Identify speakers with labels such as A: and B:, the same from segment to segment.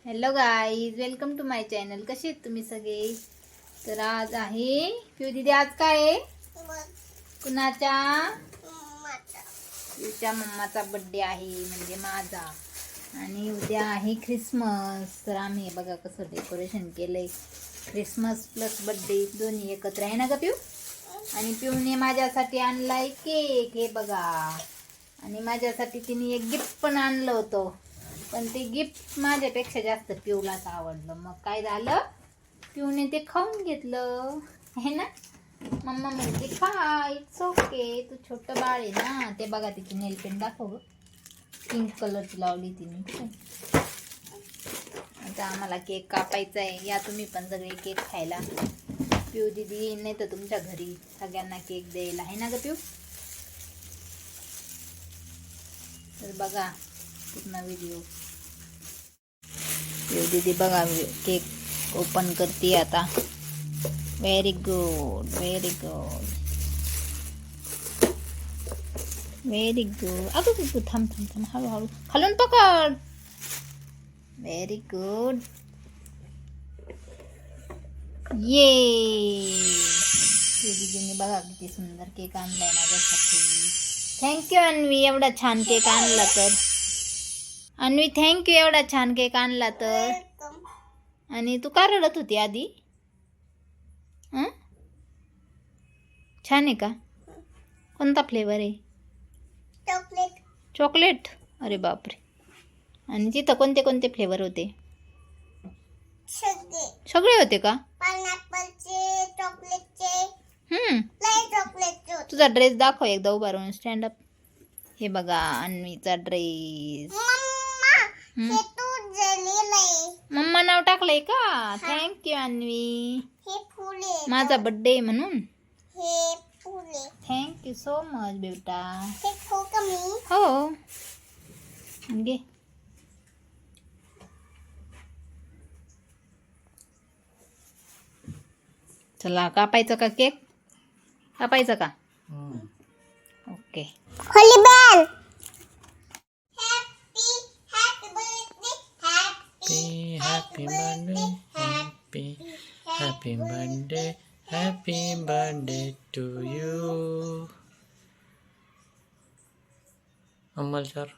A: Hello guys, welcome to my channel. कसे आहेत तुम्ही सगळे? तर आज आहे पिऊ दीदी, आज काय आहे? कुणाच्या? पिऊच्या मम्माचा बर्थडे आहे, म्हणजे माझा. आणि उद्या आहे ख्रिसमस. तर आम्ही बघा कसं डेकोरेशन केलंय. ख्रिसमस प्लस बर्थडे दोन्ही एकत्र आहे ना ग पिऊ? आणि पिऊने माझ्यासाठी आणलाय केक, हे बघा. आणि माझ्यासाठी तिने एक गिफ्ट पण आणलं होतं, पण ते गिफ्ट माझ्यापेक्षा जास्त पिऊलाच आवडलं. मग काय झालं, पिऊने ते खाऊन घेतलं आहे ना. मम्मा म्हणते खा, इट्स ओके, तू छोटं बाळ आहे ना. ते बघा तिची नेल पेंट दाखव, पिंक कलरची लावली तिने. आता आम्हाला केक कापायचा आहे. या तुम्ही पण सगळे केक खायला. पिऊ दीदी येईन नाही तर तुमच्या घरी सगळ्यांना केक द्यायला, आहे ना ग पिऊ? तर बघा पूर्ण व्हिडिओ. पिऊ दीदी बघा केक ओपन करते आता. Very good, very good, very good. अगं तू थांब थांब थांब, हळूहळू खालून पकड. Very good. ये पिऊ दीदीने बघा किती सुंदर केक आणलाय माझ्यासाठी. थँक्यू अन्वी, एवढा छान केक आणला तर. अन्वी थँक्यू, एवढा छान केक आणला तर. आणि तू का रडत होती आधी? छान आहे का? कोणता फ्लेवर आहे?
B: चॉकलेट.
A: चॉकलेट? अरे बापरे. आणि तिथं कोणते कोणते फ्लेवर होते? सगळे होते का?
B: पायनॅपलचे, चॉकलेटचे, चॉकलेटचे.
A: तुझा ड्रेस दाखव एकदा उभा राहून, स्टँड अप. हे बघा अन्वीचा ड्रेस.
B: हे तू जलेलंय.
A: मम्मा नाव टाकलंय का? थँक्यू अन्वी,
B: हे फुल आहे.
A: माझा बर्थडे म्हणून.
B: हे फुल आहे.
A: थँक्यू सो मच बेटा.
B: हे खाऊ का मी?
A: हो घे. चला कापायचा का केक? कापायचा का? ओके.
B: होली बेल. Happy happy birthday.
C: Happy birthday, happy birthday, happy birthday to you. अम्मल सर.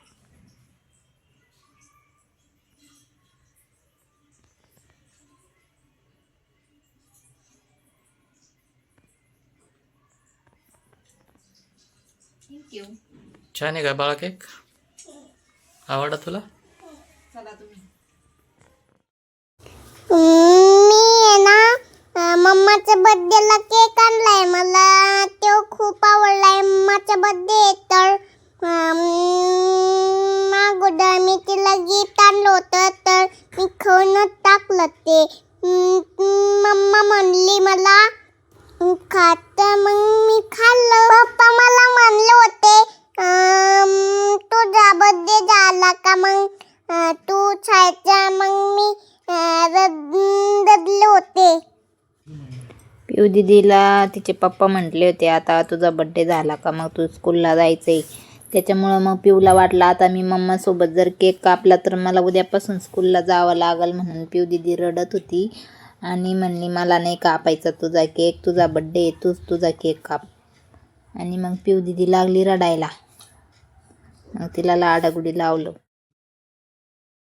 A: थँक्यू.
C: छान आहे का बाळा केक? आवडला तुला?
A: चला तुम्ही.
B: मी ना मम्माच्या बर्थडेला केक आणलाय. मला तो खूप आवडलाय. मम्माचा बर्थडे तर अगोदर मी तिला गिफ्ट आणलं होतं, तर मी खाऊनच टाकलं ते. मम्मा म्हणली मला खात, मग मी खाल्लं. पप्पा मला म्हणले होते तुझा बर्थडे झाला का मग तू खायचा. मग मी रडले होते.
A: पिऊ दीदीला तिचे पप्पा म्हटले होते आता तुझा बर्थडे झाला का मग तू स्कूलला जायचंय. त्याच्यामुळं मग पिऊला वाटलं आता मी मम्मासोबत जर केक कापला तर मला उद्यापासून स्कूलला जावं लागल, म्हणून पिऊ दीदी रडत होती आणि म्हणली मला नाही कापायचा तुझा केक, तुझा बर्थडे आहे, तूच तुझा केक काप. आणि मग पिऊ दीदी लागली रडायला. मग तिला लाडागुडी लावलं.